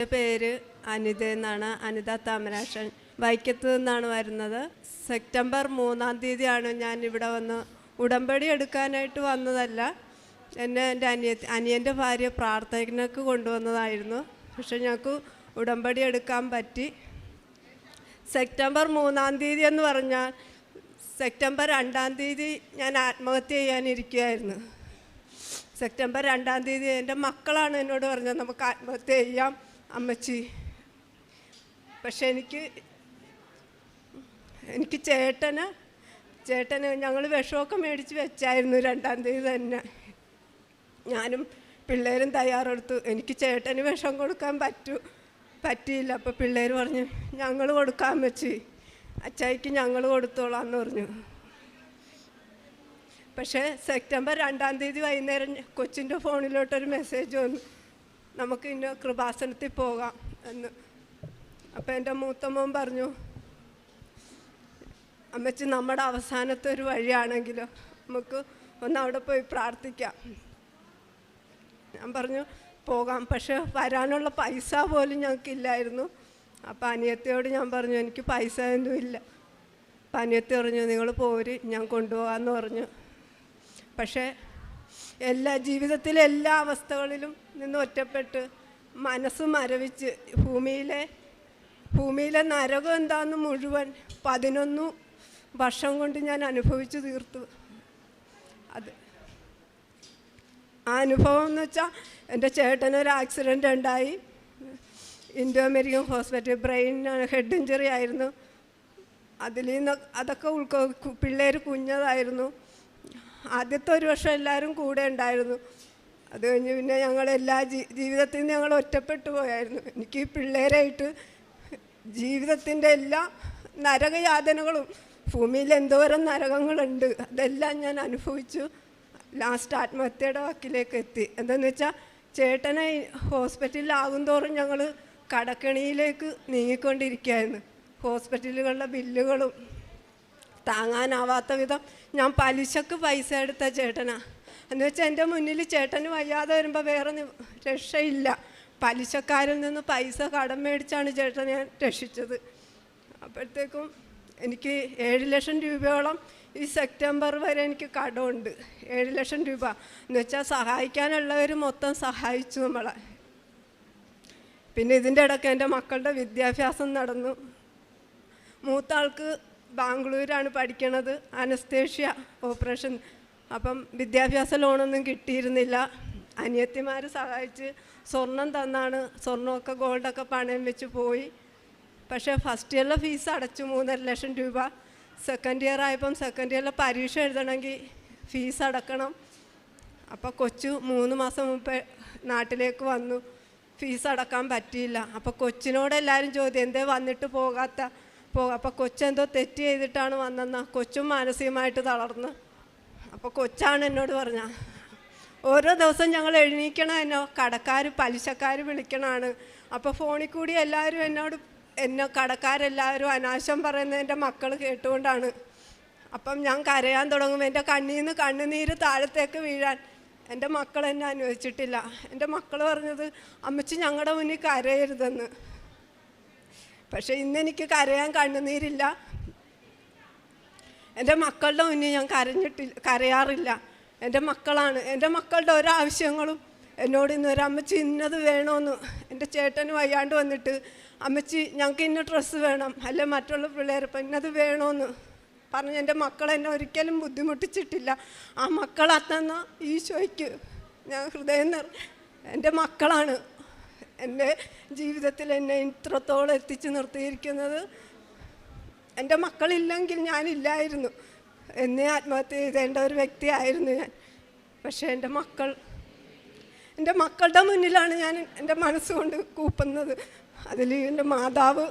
എൻ്റെ പേര് അനിത എന്നാണ്. അനിത താമരാക്ഷൻ. വൈക്കത്ത് നിന്നാണ് വരുന്നത്. സെപ്റ്റംബർ 3-ാം തീയതിയാണ് ഞാൻ ഇവിടെ വന്ന് ഉടമ്പടി എടുക്കാനായിട്ട് വന്നതല്ല. എൻ്റെ അനിയൻ്റെ ഭാര്യ പ്രാർത്ഥനയ്ക്ക് കൊണ്ടുവന്നതായിരുന്നു. പക്ഷെ ഞങ്ങൾക്ക് ഉടമ്പടി എടുക്കാൻ പറ്റി. സെപ്റ്റംബർ 3-ാം തീയതി എന്ന് പറഞ്ഞാൽ സെപ്റ്റംബർ 2-ാം തീയതി ഞാൻ ആത്മഹത്യ ചെയ്യാനിരിക്കുകയായിരുന്നു. സെപ്റ്റംബർ 2-ാം തീയതി എൻ്റെ മക്കളാണ് എന്നോട് പറഞ്ഞത് നമുക്ക് ആത്മഹത്യ ചെയ്യാം അമ്മച്ചി. പക്ഷെ എനിക്ക് ചേട്ടന് ഞങ്ങൾ വിഷമൊക്കെ മേടിച്ച് വെച്ചായിരുന്നു 2-ാം തീയതി തന്നെ. ഞാനും പിള്ളേരും തയ്യാറെടുത്തു. എനിക്ക് ചേട്ടന് വിഷം കൊടുക്കാൻ പറ്റിയില്ല. അപ്പോൾ പിള്ളേർ പറഞ്ഞു ഞങ്ങൾ കൊടുക്കാൻ വെച്ച് അച്ചായിക്ക് ഞങ്ങൾ കൊടുത്തോളാം എന്ന് പറഞ്ഞു. പക്ഷേ സെപ്റ്റംബർ 2-ാം തീയതി വൈകുന്നേരം കൊച്ചിൻ്റെ ഫോണിലോട്ടൊരു മെസ്സേജ് വന്നു, നമുക്ക് ഇന്ന കൃപാസനത്തിൽ പോകാം എന്ന്. അപ്പോൾ എൻ്റെ മൂത്ത മോൻ പറഞ്ഞു, അമ്മച്ചി നമ്മുടെ അവസാനത്തെ ഒരു വഴിയാണെങ്കിലോ നമുക്ക് ഒന്ന് അവിടെ പോയി പ്രാർത്ഥിക്കാം. ഞാൻ പറഞ്ഞു പോകാം. പക്ഷെ വരാനുള്ള പൈസ പോലും ഞങ്ങൾക്കില്ലായിരുന്നു. അപ്പം അനിയത്തിയോട് ഞാൻ പറഞ്ഞു എനിക്ക് പൈസ ഒന്നും ഇല്ല. അപ്പം അനിയത്തി പറഞ്ഞു നിങ്ങൾ പോര് ഞാൻ കൊണ്ടുപോകാമെന്ന് പറഞ്ഞു. പക്ഷേ ജീവിതത്തിലെ എല്ലാ അവസ്ഥകളിലും നിന്ന് ഒറ്റപ്പെട്ട് മനസ്സ് മരവിച്ച് ഭൂമിയിലെ നരകം എന്താണെന്ന് മുഴുവൻ 11 വർഷം കൊണ്ട് ഞാൻ അനുഭവിച്ചു തീർത്തു. ആ അനുഭവം എന്ന് വെച്ചാൽ എൻ്റെ ചേട്ടനൊരു ആക്സിഡൻ്റ് ഉണ്ടായി. Indo American hospital brain head injury ആയിരുന്നു. അതൊക്കെ പിള്ളേർ കുഞ്ഞതായിരുന്നു. ആദ്യത്തെ ഒരു വർഷം എല്ലാവരും കൂടെ ഉണ്ടായിരുന്നു. അത് കഴിഞ്ഞ് പിന്നെ ജീവിതത്തിൽ നിന്ന് ഞങ്ങൾ ഒറ്റപ്പെട്ടു പോയായിരുന്നു. എനിക്ക് ഈ പിള്ളേരായിട്ട് ജീവിതത്തിൻ്റെ എല്ലാ നരകയാതനകളും ഭൂമിയിൽ എന്തോരം നരകങ്ങളുണ്ട് അതെല്ലാം ഞാൻ അനുഭവിച്ചു. ലാസ്റ്റ് ആത്മഹത്യയുടെ വാക്കിലേക്ക് എത്തി. എന്താണെന്ന് വെച്ചാൽ ചേട്ടനെ ഹോസ്പിറ്റലിലാകും തോറും ഞങ്ങൾ കടക്കെണിയിലേക്ക് നീങ്ങിക്കൊണ്ടിരിക്കുകയായിരുന്നു. ഹോസ്പിറ്റലുകളുടെ ബില്ലുകളും താങ്ങാനാവാത്ത വിധം ഞാൻ പലിശക്ക് പൈസ എടുത്ത ചേട്ടനാ. എന്ന് വെച്ചാൽ എൻ്റെ മുന്നിൽ ചേട്ടന് വയ്യാതെ വരുമ്പോൾ വേറെ രക്ഷയില്ല. പലിശക്കാരിൽ നിന്ന് പൈസ കടം മേടിച്ചാണ് ചേട്ടനെ ഞാൻ രക്ഷിച്ചത്. അപ്പോഴത്തേക്കും എനിക്ക് 7 ലക്ഷം രൂപയോളം ഈ സെപ്റ്റംബർ വരെ എനിക്ക് കടമുണ്ട്. 7 ലക്ഷം രൂപ എന്ന് വെച്ചാൽ സഹായിക്കാനുള്ളവർ മൊത്തം സഹായിച്ചു നമ്മളെ. പിന്നെ ഇതിൻ്റെ ഇടയ്ക്ക് എൻ്റെ മക്കളുടെ വിദ്യാഭ്യാസം നടന്നു. മൂത്ത ആൾക്ക് ബാംഗ്ലൂരാണ് പഠിക്കണത്, അനസ്തേഷ്യ ഓപ്പറേഷൻ. അപ്പം വിദ്യാഭ്യാസ ലോണൊന്നും കിട്ടിയിരുന്നില്ല. അനിയത്തിമാർ സഹായിച്ച് സ്വർണം തന്നാണ്. സ്വർണ്ണമൊക്കെ ഗോൾഡൊക്കെ പണയം വെച്ച് പോയി. പക്ഷേ ഫസ്റ്റ് ഇയറിലെ ഫീസ് അടച്ചു 3.5 ലക്ഷം രൂപ. സെക്കൻഡ് ഇയർ ആയപ്പം സെക്കൻഡ് ഇയറിലെ പരീക്ഷ എഴുതണമെങ്കിൽ ഫീസ് അടക്കണം. അപ്പോൾ കൊച്ചു 3 മാസം മുമ്പ് നാട്ടിലേക്ക് വന്നു. ഫീസ് അടക്കാൻ പറ്റിയില്ല. അപ്പോൾ കൊച്ചിനോട് എല്ലാവരും ചോദ്യം എന്തേ വന്നിട്ട് അപ്പോൾ കൊച്ചെന്തോ തെറ്റ് ചെയ്തിട്ടാണ് വന്നെന്നാ. കൊച്ചും മാനസികമായിട്ട് തളർന്ന്. അപ്പോൾ കൊച്ചാണ് എന്നോട് പറഞ്ഞ ഓരോ ദിവസം ഞങ്ങൾ എഴുന്നേൽക്കണം പലിശക്കാർ വിളിക്കണമാണ്. അപ്പോൾ ഫോണിൽ കൂടി എല്ലാവരും കടക്കാരെല്ലാവരും അനാശം പറയുന്നത് എൻ്റെ മക്കൾ കേട്ടുകൊണ്ടാണ്. അപ്പം ഞാൻ കരയാൻ തുടങ്ങും. എൻ്റെ കണ്ണിൽ നിന്ന് കണ്ണുനീര് താഴത്തേക്ക് വീഴാൻ എൻ്റെ മക്കൾ എന്നെ അനുവദിച്ചിട്ടില്ല. എൻ്റെ മക്കൾ പറഞ്ഞത് അമ്മച്ചി ഞങ്ങളുടെ മുന്നിൽ കരയരുതെന്ന്. പക്ഷേ ഇന്നെനിക്ക് കരയാൻ കണ്ണുനീരില്ല. എൻ്റെ മക്കളുടെ മുന്നിൽ ഞാൻ കരയാറില്ല. എൻ്റെ മക്കളാണ്. എൻ്റെ മക്കളുടെ ഒരാവശ്യങ്ങളും എന്നോട് ഇന്നൊരു അമ്മച്ചി ഇന്നത് വേണമെന്ന്. എൻ്റെ ചേട്ടന് വയ്യാണ്ട് വന്നിട്ട് അമ്മച്ചി ഞങ്ങൾക്ക് ഇന്ന ഡ്രസ്സ് വേണം, അല്ലെ മറ്റുള്ള പിള്ളേരിപ്പം ഇന്നത് വേണമെന്ന് പറഞ്ഞ് എൻ്റെ മക്കളെന്നെ ഒരിക്കലും ബുദ്ധിമുട്ടിച്ചിട്ടില്ല. ആ മക്കളെന്ന ഈശോയ്ക്ക് ഞാൻ ഹൃദയം എൻ്റെ മക്കളാണ് എൻ്റെ ജീവിതത്തിൽ എന്നെ ഇത്രത്തോളം എത്തിച്ചു നിർത്തിയിരിക്കുന്നത്. എൻ്റെ മക്കളില്ലെങ്കിൽ ഞാനില്ലായിരുന്നു. എന്നെ ആത്മഹത്യ ചെയ്തേണ്ട ഒരു വ്യക്തിയായിരുന്നു ഞാൻ. പക്ഷേ എൻ്റെ മക്കളുടെ മുന്നിലാണ് ഞാൻ എൻ്റെ മനസ്സുകൊണ്ട് കൂപ്പുന്നത്. അതിൽ എൻ്റെ മാതാവ്.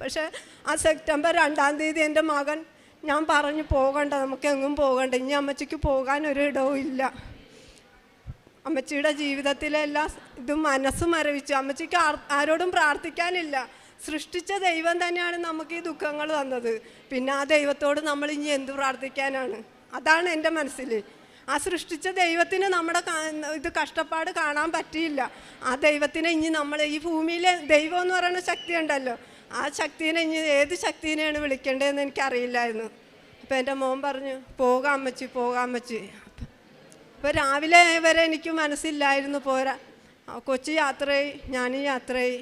പക്ഷേ ആ സെപ്റ്റംബർ 2-ാം തീയതി എൻ്റെ മകൻ ഞാൻ പറഞ്ഞു പോകണ്ട, നമുക്കെങ്ങും പോകണ്ട, ഇനി അമ്മച്ചിക്ക് പോകാനൊരിടവും ഇല്ല. അമ്മച്ചിയുടെ ജീവിതത്തിലെ എല്ലാ ഇതും മനസ്സ് മരവിച്ചു. അമ്മച്ചിക്ക് ആരോടും പ്രാർത്ഥിക്കാനില്ല. സൃഷ്ടിച്ച ദൈവം തന്നെയാണ് നമുക്ക് ഈ ദുഃഖങ്ങൾ തന്നത്. പിന്നെ ആ ദൈവത്തോട് നമ്മൾ ഇനി എന്ത് പ്രാർത്ഥിക്കാനാണ്? അതാണ് എൻ്റെ മനസ്സിൽ. ആ സൃഷ്ടിച്ച ദൈവത്തിന് നമ്മുടെ ഇത് കഷ്ടപ്പാട് കാണാൻ പറ്റിയില്ല. ആ ദൈവത്തിനെ ഇനി നമ്മൾ ഈ ഭൂമിയിലെ ദൈവം എന്ന് പറയുന്ന ശക്തി ഉണ്ടല്ലോ, ആ ശക്തിനെ ഇനി ഏത് ശക്തിനെയാണ് വിളിക്കേണ്ടതെന്ന് എനിക്കറിയില്ലായിരുന്നു. അപ്പോൾ എൻ്റെ മോൻ പറഞ്ഞു, പോകാൻ അമ്മച്ചി, പോകാൻ അമ്മച്ചി. അപ്പോൾ രാവിലെ വരെ എനിക്ക് മനസ്സില്ലായിരുന്നു പോരാ. കൊച്ചി യാത്രയായി, ഞാനും യാത്രയായി.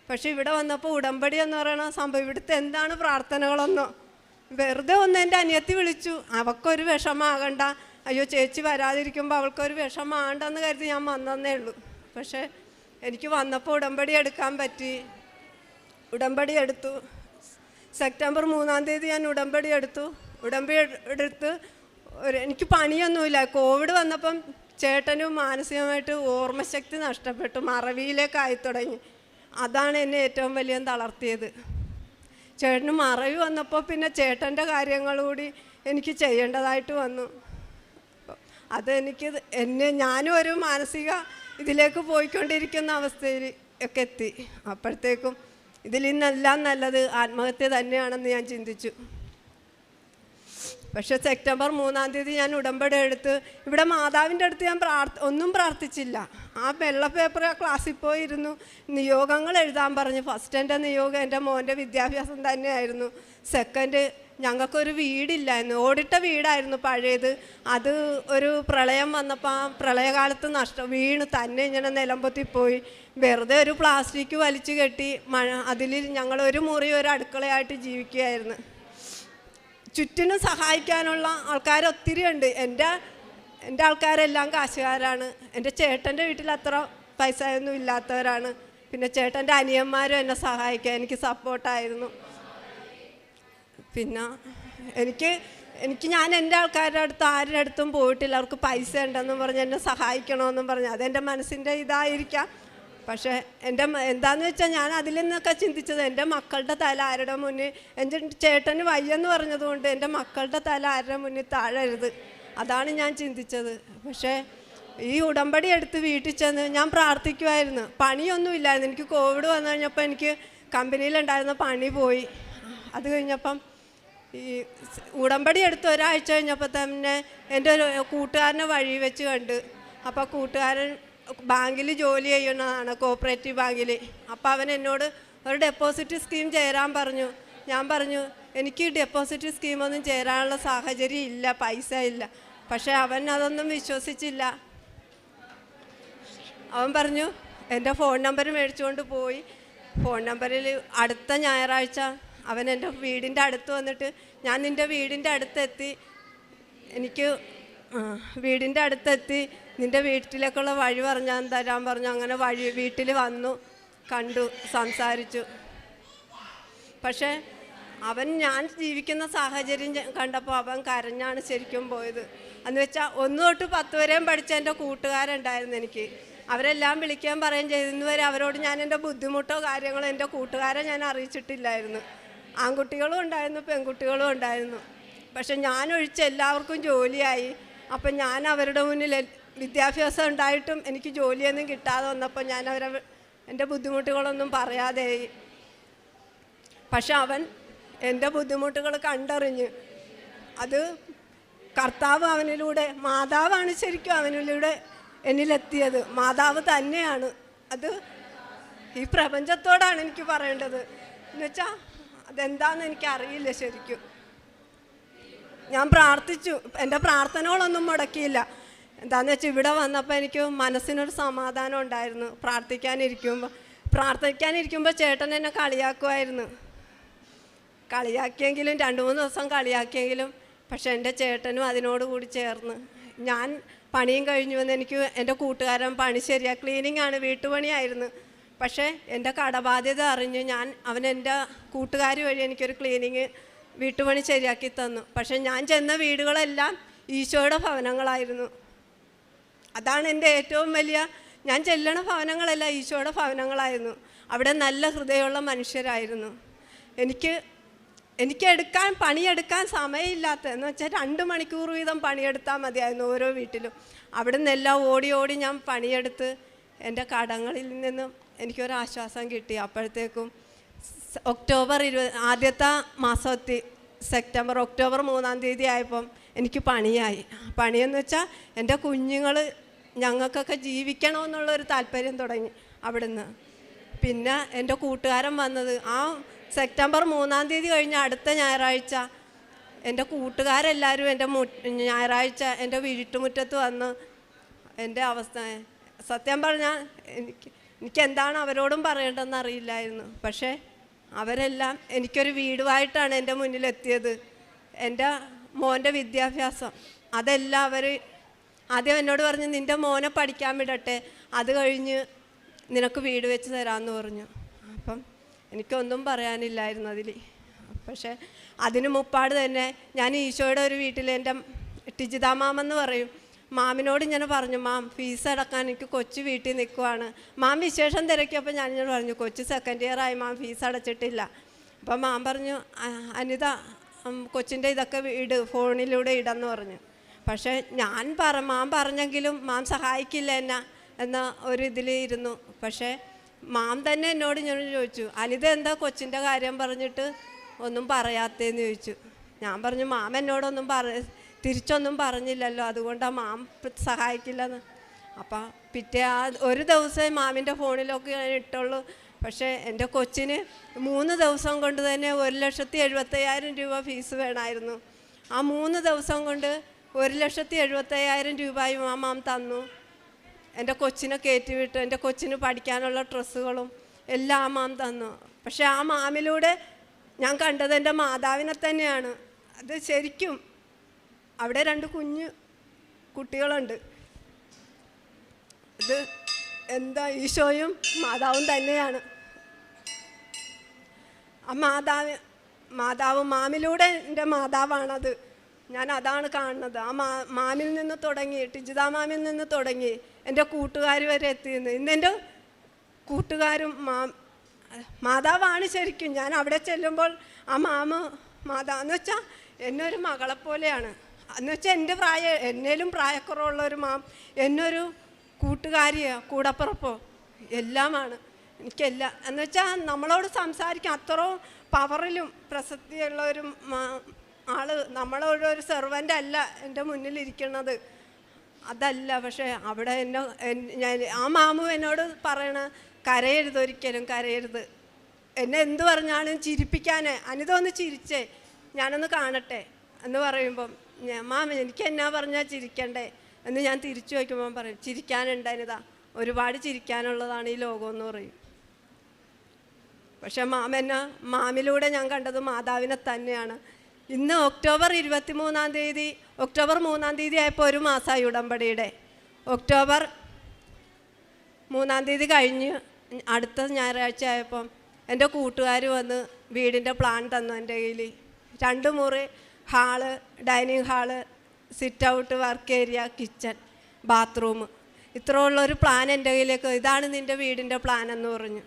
പക്ഷെ ഇവിടെ വന്നപ്പോൾ ഉടമ്പടി എന്ന് പറയുന്ന സംഭവം, ഇവിടുത്തെ എന്താണ് പ്രാർത്ഥനകളൊന്നോ, വെറുതെ ഒന്ന് എൻ്റെ അനിയത്തി വിളിച്ചു, അവൾക്കൊരു വിഷമാകണ്ട, അയ്യോ ചേച്ചി വരാതിരിക്കുമ്പോൾ അവൾക്കൊരു വിഷമാകണ്ടെന്ന് കരുതി ഞാൻ വന്നതേ ഉള്ളൂ. പക്ഷേ എനിക്ക് വന്നപ്പോൾ ഉടമ്പടി എടുക്കാൻ പറ്റി. ഉടമ്പടി എടുത്തു. സെപ്റ്റംബർ 3-ാം തീയതി ഞാൻ ഉടമ്പടി എടുത്തു. ഉടമ്പടി എടുത്ത് എനിക്ക് പണിയൊന്നുമില്ല. കോവിഡ് വന്നപ്പം ചേട്ടനും മാനസികമായിട്ട് ഓർമ്മശക്തി നഷ്ടപ്പെട്ടു, മറവിയിലേക്കായി തുടങ്ങി. അതാണ് എന്നെ ഏറ്റവും വലിയ തളർത്തിയത്. ചേട്ടന് മറവി വന്നപ്പോൾ പിന്നെ ചേട്ടൻ്റെ കാര്യങ്ങളുകൂടി എനിക്ക് ചെയ്യേണ്ടതായിട്ട് വന്നു. ഞാനും ഒരു മാനസിക ഇതിലേക്ക് പോയിക്കൊണ്ടിരിക്കുന്ന അവസ്ഥയിൽ ഒക്കെ എത്തി. അപ്പോഴത്തേക്കും ഇതിൽ നിന്നെല്ലാം നല്ലത് ആത്മഹത്യ തന്നെയാണെന്ന് ഞാൻ ചിന്തിച്ചു. പക്ഷേ സെപ്റ്റംബർ 3-ാം തീയതി ഞാൻ ഉടമ്പടി എടുത്ത് ഇവിടെ മാതാവിൻ്റെ അടുത്ത് ഞാൻ ഒന്നും പ്രാർത്ഥിച്ചില്ല. ആ വെള്ള പേപ്പർ ക്ലാസ്സിൽ പോയിരുന്നു നിയോഗങ്ങൾ എഴുതാൻ പറഞ്ഞു. ഫസ്റ്റ് എൻ്റെ നിയോഗം എൻ്റെ മോൻ്റെ വിദ്യാഭ്യാസം തന്നെയായിരുന്നു. സെക്കൻഡ്, ഞങ്ങൾക്കൊരു വീടില്ലായിരുന്നു, ഓടിട്ട വീടായിരുന്നു പഴയത്. അത് ഒരു പ്രളയം വന്നപ്പോൾ ആ പ്രളയകാലത്ത് വീണ് തന്നെ ഇങ്ങനെ നിലമ്പൊത്തിപ്പോയി. വെറുതെ ഒരു പ്ലാസ്റ്റിക് വലിച്ചു കെട്ടി അതിൽ ഞങ്ങളൊരു മുറി ഒരു അടുക്കളയായിട്ട് ജീവിക്കുകയായിരുന്നു. ചുറ്റിനും സഹായിക്കാനുള്ള ആൾക്കാർ ഒത്തിരി ഉണ്ട്. എൻ്റെ ആൾക്കാരെല്ലാം കാശുകാരാണ്. എൻ്റെ ചേട്ടൻ്റെ വീട്ടിൽ അത്ര പൈസയൊന്നും ഇല്ലാത്തവരാണ്. പിന്നെ ചേട്ടൻ്റെ അനിയന്മാരും എന്നെ സഹായിക്കാൻ എനിക്ക് സപ്പോർട്ടായിരുന്നു. പിന്നെ ഞാൻ എൻ്റെ ആൾക്കാരുടെ അടുത്ത് ആരുടെ അടുത്തും പോയിട്ടില്ല. അവർക്ക് പൈസ ഉണ്ടെന്നും പറഞ്ഞ് എന്നെ സഹായിക്കണമെന്നും പറഞ്ഞ് അതെൻ്റെ മനസ്സിൻ്റെ ഇതായിരിക്കാം. പക്ഷേ എന്താണെന്ന് വെച്ചാൽ ഞാൻ അതിൽ നിന്നൊക്കെ ചിന്തിച്ചത് എൻ്റെ മക്കളുടെ തല ആരുടെ മുന്നിൽ, എൻ്റെ ചേട്ടന് വയ്യെന്ന് പറഞ്ഞതുകൊണ്ട് എൻ്റെ മക്കളുടെ തല ആരുടെ മുന്നിൽ താഴരുത്, അതാണ് ഞാൻ ചിന്തിച്ചത്. പക്ഷേ ഈ ഉടമ്പടി എടുത്ത് വീട്ടിൽ ചെന്ന് ഞാൻ പ്രാർത്ഥിക്കുമായിരുന്നു. പണിയൊന്നുമില്ലായിരുന്നു. എനിക്ക് കോവിഡ് വന്നു കഴിഞ്ഞപ്പോൾ എനിക്ക് കമ്പനിയിലുണ്ടായിരുന്ന പണി പോയി. അത് കഴിഞ്ഞപ്പം ഈ ഉടമ്പടി എടുത്ത് ഒരാഴ്ച കഴിഞ്ഞപ്പോൾ തന്നെ എൻ്റെ ഒരു കൂട്ടുകാരനെ വഴി വെച്ച് കണ്ട്. അപ്പോൾ കൂട്ടുകാരൻ ബാങ്കിൽ ജോലി ചെയ്യുന്നതാണ്, കോപ്പറേറ്റീവ് ബാങ്കിൽ. അപ്പോൾ അവൻ എന്നോട് ഒരു ഡെപ്പോസിറ്റ് സ്കീം ചേരാൻ പറഞ്ഞു. ഞാൻ പറഞ്ഞു എനിക്ക് ഡെപ്പോസിറ്റ് സ്കീമൊന്നും ചേരാനുള്ള സാഹചര്യം ഇല്ല, പൈസ ഇല്ല. പക്ഷേ അവൻ അതൊന്നും വിശ്വസിച്ചില്ല. അവൻ പറഞ്ഞു എൻ്റെ ഫോൺ നമ്പർ മേടിച്ചുകൊണ്ട് പോയി. ഫോൺ നമ്പറിൽ അടുത്ത ഞായറാഴ്ച അവൻ എൻ്റെ വീടിൻ്റെ അടുത്ത് വന്നിട്ട്, ഞാൻ നിൻ്റെ വീടിൻ്റെ അടുത്തെത്തി, എനിക്ക് വീടിൻ്റെ അടുത്തെത്തി, നിൻ്റെ വീട്ടിലേക്കുള്ള വഴി പറഞ്ഞാൽ തരാൻ പറഞ്ഞു. അങ്ങനെ വീട്ടിൽ വന്നു, കണ്ടു, സംസാരിച്ചു. പക്ഷേ ഞാൻ ജീവിക്കുന്ന സാഹചര്യം കണ്ടപ്പോൾ അവൻ കരഞ്ഞാണ് ശരിക്കും പോയത്. എന്ന് വെച്ചാൽ 1 തൊട്ട് 10 വരെയും പഠിച്ച എൻ്റെ കൂട്ടുകാരുണ്ടായിരുന്നു എനിക്ക്. അവരെല്ലാം വിളിക്കാൻ പറയുകയും ചെയ്തു. വരെ അവരോട് ഞാൻ എൻ്റെ ബുദ്ധിമുട്ടോ കാര്യങ്ങളോ എൻ്റെ കൂട്ടുകാരെ ഞാൻ അറിയിച്ചിട്ടില്ലായിരുന്നു. ആൺകുട്ടികളും ഉണ്ടായിരുന്നു, പെൺകുട്ടികളും ഉണ്ടായിരുന്നു. പക്ഷെ ഞാനൊഴിച്ച് എല്ലാവർക്കും ജോലിയായി. അപ്പം ഞാൻ അവരുടെ മുന്നിൽ വിദ്യാഭ്യാസം ഉണ്ടായിട്ടും എനിക്ക് ജോലിയൊന്നും കിട്ടാതെ വന്നപ്പോൾ ഞാൻ എൻ്റെ ബുദ്ധിമുട്ടുകളൊന്നും പറയാതെയായി. പക്ഷെ അവൻ എൻ്റെ ബുദ്ധിമുട്ടുകൾ കണ്ടറിഞ്ഞ് അത് കർത്താവ് അവനിലൂടെ, മാതാവാണ് ശരിക്കും അവനിലൂടെ എന്നിലെത്തിയത്. മാതാവ് തന്നെയാണ് അത്. ഈ പ്രപഞ്ചത്തോടാണ് എനിക്ക് പറയേണ്ടത്. എന്നുവെച്ചാൽ അതെന്താണെന്ന് എനിക്കറിയില്ല ശരിക്കും. ഞാൻ പ്രാർത്ഥിച്ചു, എൻ്റെ പ്രാർത്ഥനകളൊന്നും മുടക്കിയില്ല. എന്താണെന്ന് വെച്ചാൽ ഇവിടെ വന്നപ്പോൾ എനിക്ക് മനസ്സിനൊരു സമാധാനം ഉണ്ടായിരുന്നു. പ്രാർത്ഥിക്കാനിരിക്കുമ്പോൾ ചേട്ടൻ എന്നെ കളിയാക്കുമായിരുന്നു. കളിയാക്കിയെങ്കിലും 2-3 ദിവസം കളിയാക്കിയെങ്കിലും പക്ഷെ എൻ്റെ ചേട്ടനും അതിനോടുകൂടി ചേർന്ന് ഞാൻ പണിയും കഴിഞ്ഞു വന്ന് എനിക്ക് എൻ്റെ കൂട്ടുകാരൻ പണി ശരിയാ, ക്ലീനിങ് ആണ്, വീട്ടുപണിയായിരുന്നു. പക്ഷേ എൻ്റെ കടബാധ്യത അറിഞ്ഞ് അവൻ എൻ്റെ കൂട്ടുകാർ വഴി എനിക്കൊരു ക്ലീനിങ് വീട്ടുപണി ശരിയാക്കി തന്നു. പക്ഷെ ഞാൻ ചെന്ന വീടുകളെല്ലാം ഈശോയുടെ ഭവനങ്ങളായിരുന്നു. അതാണ് എൻ്റെ ഏറ്റവും വലിയ, ഞാൻ ചെല്ലണ ഭവനങ്ങളെല്ലാം ഈശോയുടെ ഭവനങ്ങളായിരുന്നു. അവിടെ നല്ല ഹൃദയമുള്ള മനുഷ്യരായിരുന്നു. എനിക്ക് പണിയെടുക്കാൻ സമയമില്ലാത്ത, എന്ന് വെച്ചാൽ 2 മണിക്കൂർ വീതം പണിയെടുത്താൽ മതിയായിരുന്നു ഓരോ വീട്ടിലും. അവിടെ നിന്നെല്ലാം ഓടി ഓടി ഞാൻ പണിയെടുത്ത് എൻ്റെ കടങ്ങളിൽ നിന്നും എനിക്കൊരാശ്വാസം കിട്ടി. അപ്പോഴത്തേക്കും ഒക്ടോബർ 20 ആദ്യത്തെ മാസമെത്തി. ഒക്ടോബർ 3-ാം തീയതി ആയപ്പം എനിക്ക് പണിയായി. പണിയെന്ന് വെച്ചാൽ എൻ്റെ കുഞ്ഞുങ്ങൾ ഞങ്ങൾക്കൊക്കെ ജീവിക്കണമെന്നുള്ളൊരു താല്പര്യം തുടങ്ങി അവിടുന്ന്. പിന്നെ എൻ്റെ കൂട്ടുകാരൻ വന്നത് ആ സെപ്റ്റംബർ 3-ാം തീയതി കഴിഞ്ഞ അടുത്ത ഞായറാഴ്ച എൻ്റെ കൂട്ടുകാരെല്ലാവരും എൻ്റെ ഞായറാഴ്ച എൻ്റെ വീട്ടുമുറ്റത്ത് വന്ന് എൻ്റെ അവസ്ഥ സത്യം പറഞ്ഞാൽ എനിക്കെന്താണ് അവരോടും പറയേണ്ടതെന്ന് അറിയില്ലായിരുന്നു. പക്ഷേ അവരെല്ലാം എനിക്കൊരു വീടുമായിട്ടാണ് എൻ്റെ മുന്നിലെത്തിയത്. എൻ്റെ മോൻ്റെ വിദ്യാഭ്യാസം അതെല്ലാം അവർ ആദ്യം എന്നോട് പറഞ്ഞു, നിൻ്റെ മോനെ പഠിക്കാൻ വിടട്ടെ, അത് കഴിഞ്ഞ് നിനക്ക് വീട് വെച്ച് തരാമെന്ന് പറഞ്ഞു. അപ്പം എനിക്കൊന്നും പറയാനില്ലായിരുന്നു അതിൽ. പക്ഷേ അതിന് മുപ്പാട് തന്നെ ഞാൻ ഈശോയുടെ ഒരു വീട്ടിൽ എൻ്റെ ടിജിത മാമെന്ന് പറയും മാമിനോട് ഇങ്ങനെ പറഞ്ഞു, മാം ഫീസ് അടക്കാൻ എനിക്ക് കൊച്ചു വീട്ടിൽ നിൽക്കുവാണ്. മാം വിശേഷം തിരക്കിയപ്പോൾ ഞാനിങ്ങനെ പറഞ്ഞു, കൊച്ചു സെക്കൻഡ് ഇയർ ആയി, മാം ഫീസ് അടച്ചിട്ടില്ല. അപ്പം മാം പറഞ്ഞു, അനിത കൊച്ചിൻ്റെ ഇതൊക്കെ ഇട്, ഫോണിലൂടെ ഇടെന്ന് പറഞ്ഞു. പക്ഷേ മാം പറഞ്ഞെങ്കിലും മാം സഹായിക്കില്ല എന്ന ഒരു ഇതിൽ ഇരുന്നു. പക്ഷേ മാം തന്നെ എന്നോട് ഞാൻ ചോദിച്ചു, അനിത എന്താ കൊച്ചിൻ്റെ കാര്യം പറഞ്ഞിട്ട് ഒന്നും പറയാത്തേന്ന് ചോദിച്ചു. ഞാൻ പറഞ്ഞു, മാം എന്നോടൊന്നും തിരിച്ചൊന്നും പറഞ്ഞില്ലല്ലോ, അതുകൊണ്ടാണ് മാം സഹായിക്കില്ലെന്ന്. അപ്പം പിറ്റേ ഒരു ദിവസമേ മാമിൻ്റെ ഫോണിലൊക്കെ ഞാൻ ഇട്ടുള്ളൂ. പക്ഷേ എൻ്റെ കൊച്ചിന് 3 ദിവസം കൊണ്ട് തന്നെ 1,70,75,000 രൂപ ഫീസ് വേണമായിരുന്നു. ആ 3 ദിവസം കൊണ്ട് 1,70,75,000 രൂപയും ആ മാം തന്നു. എൻ്റെ കൊച്ചിനെ കയറ്റിവിട്ടു. എൻ്റെ കൊച്ചിന് പഠിക്കാനുള്ള ഡ്രസ്സുകളും എല്ലാം ആ മാം തന്നു. പക്ഷേ ആ മാമിലൂടെ ഞാൻ കണ്ടത് എൻ്റെ മാതാവിനെ തന്നെയാണ്. അത് ശരിക്കും അവിടെ 2 കുഞ്ഞു കുട്ടികളുണ്ട്. ഇത് എന്താ ഈശോയും മാതാവും തന്നെയാണ്. ആ മാതാവ് മാമിലൂടെ എൻ്റെ മാതാവാണത്. ഞാൻ അതാണ് കാണുന്നത്. ആ മാമിൽ നിന്ന് തുടങ്ങി, ടിജിത മാമിൽ നിന്ന് തുടങ്ങി എൻ്റെ കൂട്ടുകാർ വരെ എത്തിയിരുന്നു. ഇന്നെൻ്റെ കൂട്ടുകാരും മാതാവാണ് ശരിക്കും. ഞാൻ അവിടെ ചെല്ലുമ്പോൾ ആ മാതാവെന്ന് വെച്ചാൽ എന്നെ ഒരു മകളെപ്പോലെയാണ്. എന്ന് വെച്ചാൽ എൻ്റെ എന്നേലും പ്രായക്കുറവുള്ളൊരു എന്നൊരു കൂട്ടുകാരിയാണ്, കൂടപ്പിറപ്പോ എല്ലാമാണ് എനിക്കെല്ലാം. എന്ന് വെച്ചാൽ നമ്മളോട് സംസാരിക്കാൻ അത്രയും പവറിലും പ്രസക്തിയുള്ളൊരു നമ്മളൊരു സെർവൻ്റ് അല്ല എൻ്റെ മുന്നിലിരിക്കുന്നത്, അതല്ല. പക്ഷേ അവിടെ ആ മാമു എന്നോട് പറയണ, കരയരുത്, ഒരിക്കലും കരയരുത്, എന്നെ എന്ത് പറഞ്ഞാലും ചിരിപ്പിക്കാനേ, അനിത ഒന്ന് ചിരിച്ചേ, ഞാനൊന്ന് കാണട്ടെ എന്ന് പറയുമ്പം മാമ എനിക്ക് എന്നാ പറഞ്ഞാൽ ചിരിക്കണ്ടേ എന്ന് ഞാൻ തിരിച്ചു വയ്ക്കുമ്പോൾ പറയും, ചിരിക്കാനുണ്ട് അനിത, ഒരുപാട് ചിരിക്കാനുള്ളതാണ് ഈ ലോകമെന്ന് പറയും. പക്ഷെ മാമിലൂടെ ഞാൻ കണ്ടത് മാതാവിനെ തന്നെയാണ്. ഇന്ന് ഒക്ടോബർ 3-ാം തീയതി ആയപ്പോൾ 1 മാസമായി ഉടമ്പടിയുടെ. ഒക്ടോബർ 3-ാം തീയതി കഴിഞ്ഞ് അടുത്ത ഞായറാഴ്ച ആയപ്പം എൻ്റെ കൂട്ടുകാർ വന്ന് വീടിൻ്റെ പ്ലാൻ തന്നു എൻ്റെ കയ്യിൽ. 2 മുറി, hall, dining hall, sit out, work area, kitchen, bathroom, ഇത്രയുള്ളൊരു പ്ലാൻ എൻ്റെ കയ്യിലേക്ക്, ഇതാണ് നിൻ്റെ വീടിൻ്റെ പ്ലാൻ എന്ന് പറഞ്ഞു.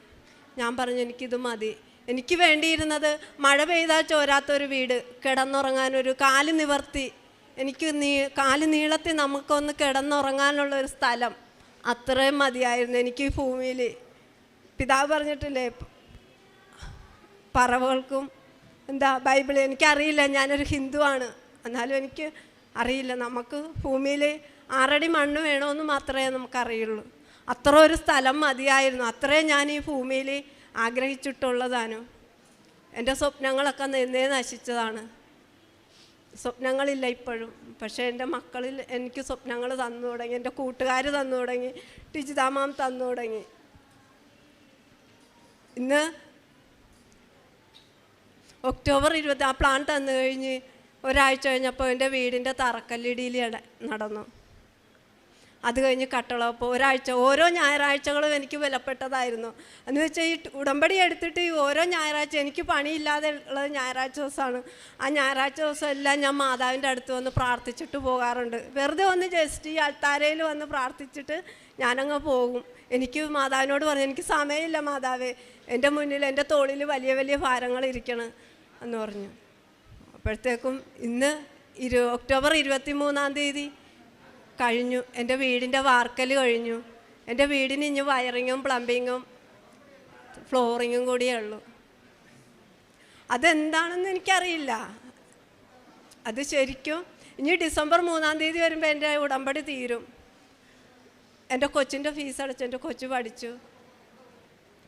ഞാൻ പറഞ്ഞു, എനിക്കിത് മതി. എനിക്ക് വേണ്ടിയിരുന്നത് മഴ പെയ്താൽ ചോരാത്തൊരു വീട്, കിടന്നുറങ്ങാനൊരു കാല് നിവർത്തി, എനിക്ക് കാല് നീളത്തിൽ നമുക്കൊന്ന് കിടന്നുറങ്ങാനുള്ളൊരു സ്ഥലം, അത്രയും മതിയായിരുന്നു എനിക്ക്. ഭൂമിയിൽ പിതാവ് പറഞ്ഞിട്ടില്ലേ, പറവകൾക്കും എന്താ ബൈബിൾ, എനിക്കറിയില്ല, ഞാനൊരു ഹിന്ദുവാണ്, എന്നാലും എനിക്ക് അറിയില്ല. നമുക്ക് ഭൂമിയിൽ 6 അടി മണ്ണ് വേണമെന്ന് മാത്രമേ നമുക്കറിയുള്ളൂ. അത്ര ഒരു സ്ഥലം മതിയായിരുന്നു. അത്രയും ഞാൻ ഈ ഭൂമിയിൽ ആഗ്രഹിച്ചിട്ടുള്ളതാണ്. എൻ്റെ സ്വപ്നങ്ങളൊക്കെ നിന്നേ നശിച്ചതാണ്. സ്വപ്നങ്ങളില്ല ഇപ്പോഴും. പക്ഷേ എൻ്റെ മക്കളിൽ എനിക്ക് സ്വപ്നങ്ങൾ തന്നു തുടങ്ങി, എൻ്റെ കൂട്ടുകാർ തന്നു തുടങ്ങി, ടിജിത മാം തന്നു തുടങ്ങി. ഇന്ന് ഒക്ടോബർ 20 ആ പ്ലാൻ തന്നു കഴിഞ്ഞ് ഒരാഴ്ച കഴിഞ്ഞപ്പോൾ എൻ്റെ വീടിൻ്റെ തറക്കല്ലിടിയിൽ നടന്നു. അത് കഴിഞ്ഞ് കട്ടളപ്പോൾ ഒരാഴ്ച, ഓരോ ഞായറാഴ്ചകളും എനിക്ക് വിലപ്പെട്ടതായിരുന്നു. എന്ന് വെച്ചാൽ ഈ ഉടമ്പടി എടുത്തിട്ട് ഈ ഓരോ ഞായറാഴ്ച എനിക്ക് പണിയില്ലാതെ ഉള്ളത് ഞായറാഴ്ച ദിവസമാണ്. ആ ഞായറാഴ്ച ദിവസം എല്ലാം ഞാൻ മാതാവിൻ്റെ അടുത്ത് വന്ന് പ്രാർത്ഥിച്ചിട്ട് പോകാറുണ്ട്. വെറുതെ ഒന്ന് ജസ്റ്റ് ഈ അൾത്താരയിൽ വന്ന് പ്രാർത്ഥിച്ചിട്ട് ഞാനങ്ങ് പോകും. എനിക്ക് മാതാവിനോട് പറഞ്ഞു, എനിക്ക് സമയമില്ല മാതാവേ, എൻ്റെ മുന്നിൽ എൻ്റെ തോളിൽ വലിയ വലിയ ഭാരങ്ങൾ ഇരിക്കണം എന്ന് പറഞ്ഞു. അപ്പോഴത്തേക്കും ഇന്ന് ഒക്ടോബർ 23-ാം തീയതി കഴിഞ്ഞു. എൻ്റെ വീടിൻ്റെ വാർക്കൽ കഴിഞ്ഞു. എൻ്റെ വീടിന് ഇനി വയറിങ്ങും പ്ലംബിങ്ങും ഫ്ലോറിങ്ങും കൂടിയേ ഉള്ളൂ. അതെന്താണെന്ന് എനിക്കറിയില്ല. അത് ശരിക്കും ഇനി ഡിസംബർ 3-ാം തീയതി വരുമ്പോൾ എൻ്റെ ഉടമ്പടി തീരും. എൻ്റെ കൊച്ചിൻ്റെ ഫീസ് അടച്ചു, എൻ്റെ കൊച്ചു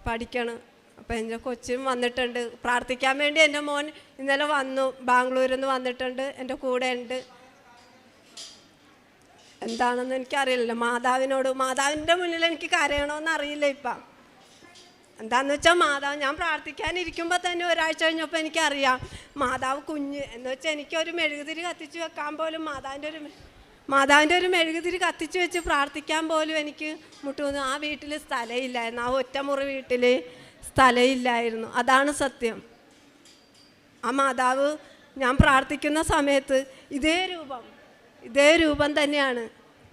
പഠിക്കണം. അപ്പം എൻ്റെ കൊച്ചും വന്നിട്ടുണ്ട് പ്രാർത്ഥിക്കാൻ വേണ്ടി. എൻ്റെ മോൻ ഇന്നലെ വന്നു, ബാംഗ്ലൂരിൽ നിന്ന് വന്നിട്ടുണ്ട്, എൻ്റെ കൂടെ ഉണ്ട്. എന്താണെന്ന് എനിക്കറിയില്ല. മാതാവിൻ്റെ മുന്നിൽ എനിക്ക് കരയണമെന്ന് അറിയില്ല ഇപ്പം. എന്താണെന്ന് വെച്ചാൽ മാതാവ്, ഞാൻ പ്രാർത്ഥിക്കാനിരിക്കുമ്പോൾ തന്നെ ഒരാഴ്ച കഴിഞ്ഞപ്പോൾ എനിക്കറിയാം മാതാവ് കുഞ്ഞ് എന്ന് വെച്ചാൽ എനിക്കൊരു മെഴുകുതിരി കത്തിച്ച് വെക്കാൻ പോലും മാതാവിൻ്റെ ഒരു മെഴുകുതിരി കത്തിച്ച് വെച്ച് പ്രാർത്ഥിക്കാൻ പോലും എനിക്ക് മുട്ടുന്നു. ആ വീട്ടിൽ സ്ഥലമില്ലായിരുന്നു, ആ ഒറ്റമുറി വീട്ടിൽ സ്ഥലമില്ലായിരുന്നു. അതാണ് സത്യം. ആ മാതാവ് ഞാൻ പ്രാർത്ഥിക്കുന്ന സമയത്ത് ഇതേ രൂപം തന്നെയാണ്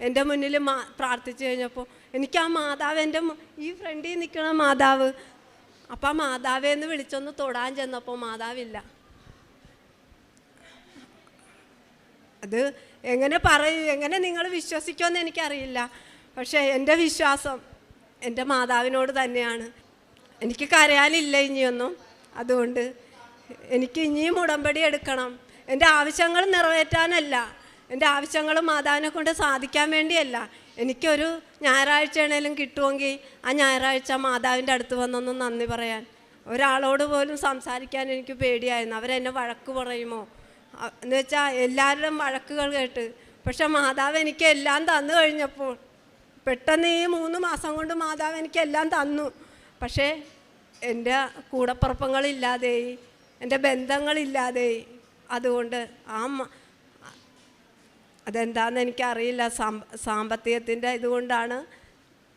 എൻ്റെ മുന്നിൽ പ്രാർത്ഥിച്ചു കഴിഞ്ഞപ്പോൾ എനിക്ക് ആ മാതാവ്, എൻ്റെ ഈ ഫ്രണ്ടിൽ നിൽക്കുന്ന മാതാവ്. അപ്പം ആ മാതാവേന്ന് വിളിച്ചൊന്ന് തൊടാൻ ചെന്നപ്പോൾ മാതാവില്ല. അത് എങ്ങനെ നിങ്ങൾ വിശ്വസിക്കുമെന്ന് എനിക്കറിയില്ല. പക്ഷേ എൻ്റെ വിശ്വാസം എൻ്റെ മാതാവിനോട് തന്നെയാണ്. എനിക്ക് കരയാനില്ല ഇനിയൊന്നും. അതുകൊണ്ട് എനിക്ക് ഇനിയും ഉടമ്പടി എടുക്കണം. എൻ്റെ ആവശ്യങ്ങൾ നിറവേറ്റാനല്ല, എൻ്റെ ആവശ്യങ്ങൾ മാതാവിനെ കൊണ്ട് സാധിക്കാൻ വേണ്ടിയല്ല. എനിക്കൊരു ഞായറാഴ്ചയാണേലും കിട്ടുമെങ്കിൽ ആ ഞായറാഴ്ച മാതാവിൻ്റെ അടുത്ത് വന്നൊന്ന് നന്ദി പറയാൻ. ഒരാളോട് പോലും സംസാരിക്കാൻ എനിക്ക് പേടിയായിരുന്നു. അവരെന്നെ വഴക്ക് പറയുമോ എന്ന് വെച്ചാൽ എല്ലാവരുടെയും വഴക്കുകൾ കേട്ട്. പക്ഷെ മാതാവ് എനിക്ക് എല്ലാം തന്നു കഴിഞ്ഞപ്പോൾ പെട്ടെന്ന് ഈ 3 മാസം കൊണ്ട് മാതാവ് എനിക്കെല്ലാം തന്നു. പക്ഷേ എൻ്റെ കൂടപ്പുറപ്പങ്ങളില്ലാതെയായി, എൻ്റെ ബന്ധങ്ങളില്ലാതെയായി. അതുകൊണ്ട് അതെന്താണെന്ന് എനിക്കറിയില്ല. സാമ്പത്തികത്തിൻ്റെ ഇതുകൊണ്ടാണ്.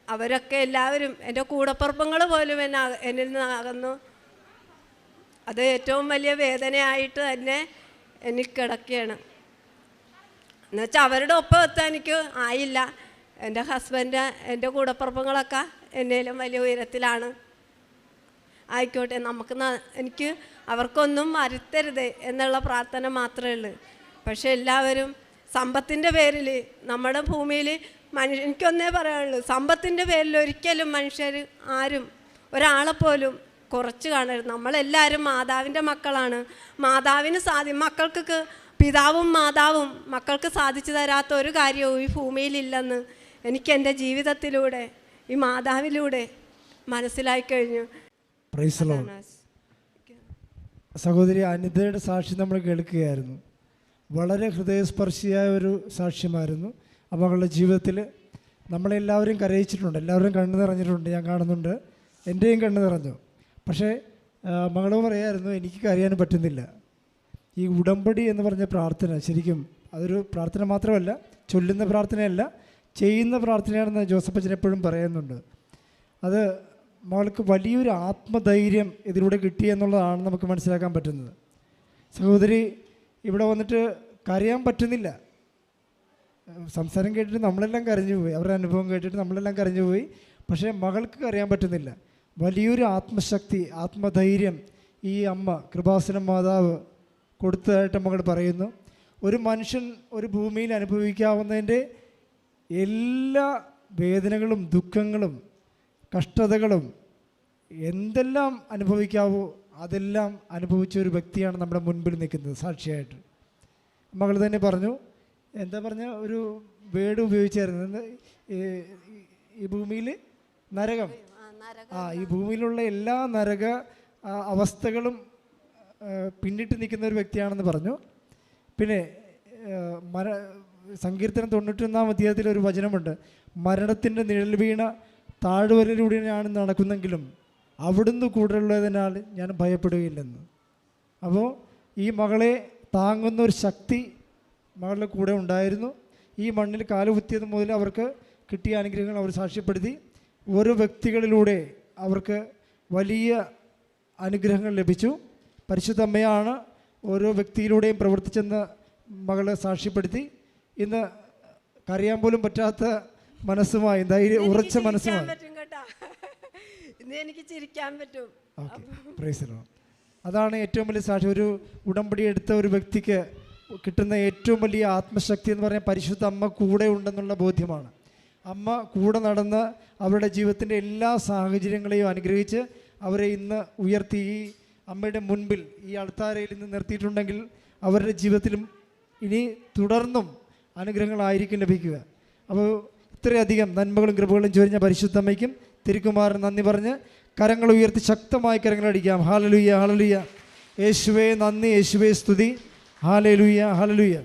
അവരൊക്കെ എല്ലാവരും എൻ്റെ കൂടപ്പുറപ്പങ്ങൾ പോലും എന്നിൽ നിന്ന് അകന്നു. അത് ഏറ്റവും വലിയ വേദനയായിട്ട് തന്നെ എനിക്ക് കിടക്കുകയാണ്. എന്നുവെച്ചാൽ അവരുടെ ഒപ്പം എത്താൻ എനിക്ക് ആയില്ല. എൻ്റെ ഹസ്ബൻഡ്, എൻ്റെ കൂടപ്പുറപ്പങ്ങളൊക്കെ എന്നേലും വലിയ ഉയരത്തിലാണ്. ആയിക്കോട്ടെ, എനിക്ക് അവർക്കൊന്നും വരുത്തരുത് എന്നുള്ള പ്രാർത്ഥന മാത്രമേ ഉള്ളൂ. പക്ഷേ എല്ലാവരും സമ്പത്തിൻ്റെ പേരിൽ നമ്മുടെ ഭൂമിയിൽ എനിക്കൊന്നേ പറയാനുള്ളൂ, സമ്പത്തിൻ്റെ പേരിൽ ഒരിക്കലും മനുഷ്യർ ആരും ഒരാളെപ്പോലും കുറച്ച് കാണരുത്. നമ്മളെല്ലാവരും മാതാവിൻ്റെ മക്കളാണ്. മാതാവിന് മക്കൾക്ക് പിതാവും മാതാവും മക്കൾക്ക് സാധിച്ചു തരാത്ത ഒരു കാര്യവും ഈ ഭൂമിയിലില്ലെന്ന് എനിക്ക് എൻ്റെ ജീവിതത്തിലൂടെ ഈ മാതാവിലൂടെ മനസ്സിലായി കഴിഞ്ഞു. സഹോദരി അനിതയുടെ സാക്ഷി നമ്മൾ കേൾക്കുകയായിരുന്നു. വളരെ ഹൃദയസ്പർശിയായ ഒരു സാക്ഷ്യമായിരുന്നു. മകളുടെ ജീവിതത്തിൽ നമ്മളെല്ലാവരും കരയിച്ചിട്ടുണ്ട്, എല്ലാവരും കണ്ണു നിറഞ്ഞിട്ടുണ്ട്. ഞാൻ കാണുന്നുണ്ട്, എൻ്റെയും കണ്ണു നിറഞ്ഞു. പക്ഷേ മകൾ പറയായിരുന്നു എനിക്ക് കരയാൻ പറ്റുന്നില്ല. ഈ ഉടമ്പടി എന്ന് പറഞ്ഞ പ്രാർത്ഥന ശരിക്കും അതൊരു പ്രാർത്ഥന മാത്രമല്ല, ചൊല്ലുന്ന പ്രാർത്ഥനയല്ല, ചെയ്യുന്ന പ്രാർത്ഥനയാണെന്ന് ജോസഫ് അച്ഛൻ എപ്പോഴും പറയുന്നുണ്ട്. അത് മകൾക്ക് വലിയൊരു ആത്മധൈര്യം ഇതിലൂടെ കിട്ടിയെന്നുള്ളതാണ് നമുക്ക് മനസ്സിലാക്കാൻ പറ്റുന്നത്. സഹോദരി ഇവിടെ വന്നിട്ട് കരയാൻ പറ്റുന്നില്ല. സംസാരം കേട്ടിട്ട് നമ്മളെല്ലാം കരഞ്ഞുപോയി, അവരുടെ അനുഭവം കേട്ടിട്ട് നമ്മളെല്ലാം കരഞ്ഞുപോയി. പക്ഷേ മകൾക്ക് കരയാൻ പറ്റുന്നില്ല. വലിയൊരു ആത്മശക്തി, ആത്മധൈര്യം ഈ അമ്മ കൃപാസന മാതാവ് കൊടുത്തതായിട്ട് മകൾ പറയുന്നു. ഒരു മനുഷ്യൻ ഒരു ഭൂമിയിൽ അനുഭവിക്കാവുന്നതിൻ്റെ എല്ലാ വേദനകളും ദുഃഖങ്ങളും കഷ്ടതകളും എന്തെല്ലാം അനുഭവിക്കാവോ അതെല്ലാം അനുഭവിച്ച ഒരു വ്യക്തിയാണ് നമ്മുടെ മുൻപിൽ നിൽക്കുന്നത് സാക്ഷിയായിട്ട്. മകൾ തന്നെ പറഞ്ഞു, എന്താ പറഞ്ഞ ഒരു വേർഡ് ഉപയോഗിച്ചായിരുന്നു, ഈ ഭൂമിയിൽ നരകം, ഈ ഭൂമിയിലുള്ള എല്ലാ നരക അവസ്ഥകളും പിന്നിട്ട് നിൽക്കുന്ന ഒരു വ്യക്തിയാണെന്ന് പറഞ്ഞു. പിന്നെ സങ്കീർത്തനം 91-ാം അധ്യായത്തിൽ ഒരു വചനമുണ്ട്, മരണത്തിൻ്റെ നിഴൽ വീണ താഴ്വരയിലൂടെ ഞാൻ നടക്കുന്നെങ്കിലും അവിടുന്ന് കൂടെയുള്ളതിനാൽ ഞാൻ ഭയപ്പെടുകയില്ലെന്ന്. അപ്പോൾ ഈ മകളെ താങ്ങുന്ന ഒരു ശക്തി മകളുടെ കൂടെ ഉണ്ടായിരുന്നു. ഈ മണ്ണിൽ കാലുകുത്തിയത് മുതൽ അവർക്ക് കിട്ടിയ അനുഗ്രഹങ്ങൾ അവർ സാക്ഷ്യപ്പെടുത്തി. ഓരോ വ്യക്തികളിലൂടെ അവർക്ക് വലിയ അനുഗ്രഹങ്ങൾ ലഭിച്ചു. പരിശുദ്ധ അമ്മയാണ് ഓരോ വ്യക്തിയിലൂടെയും പ്രവർത്തിച്ചെന്ന് മകളെ സാക്ഷ്യപ്പെടുത്തി. ഇന്ന് കരയാൻ പോലും പറ്റാത്ത മനസ്സുമായി, ഉറച്ച മനസ്സുമായി എനിക്ക് ചിരിക്കാൻ പറ്റും. അതാണ് ഏറ്റവും വലിയ സാക്ഷി. ഒരു ഉടമ്പടി എടുത്ത ഒരു വ്യക്തിക്ക് കിട്ടുന്ന ഏറ്റവും വലിയ ആത്മശക്തി എന്ന് പറഞ്ഞാൽ പരിശുദ്ധ അമ്മ കൂടെ ഉണ്ടെന്നുള്ള ബോധ്യമാണ്. അമ്മ കൂടെ നടന്ന് അവരുടെ ജീവിതത്തിൻ്റെ എല്ലാ സാഹചര്യങ്ങളെയും അനുഗ്രഹിച്ച് അവരെ ഇന്ന് ഉയർത്തി ഈ അമ്മയുടെ മുൻപിൽ ഈ അൾത്താരയിൽ നിന്ന് നിർത്തിയിട്ടുണ്ടെങ്കിൽ അവരുടെ ജീവിതത്തിലും ഇനി തുടർന്നും അനുഗ്രഹങ്ങളായിരിക്കും ലഭിക്കുക. അപ്പോൾ ഇത്രയധികം നന്മകളും കൃപകളും ചൊരിഞ്ഞ പരിശുദ്ധമ്മയ്ക്കും തിരുക്കുമാരൻ നന്ദി പറഞ്ഞ് കരങ്ങൾ ഉയർത്തി ശക്തമായി കരങ്ങളടിക്കാം. Hallelujah, hallelujah. യേശുവേ നന്ദി, യേശുവേ സ്തുതി. Hallelujah, hallelujah.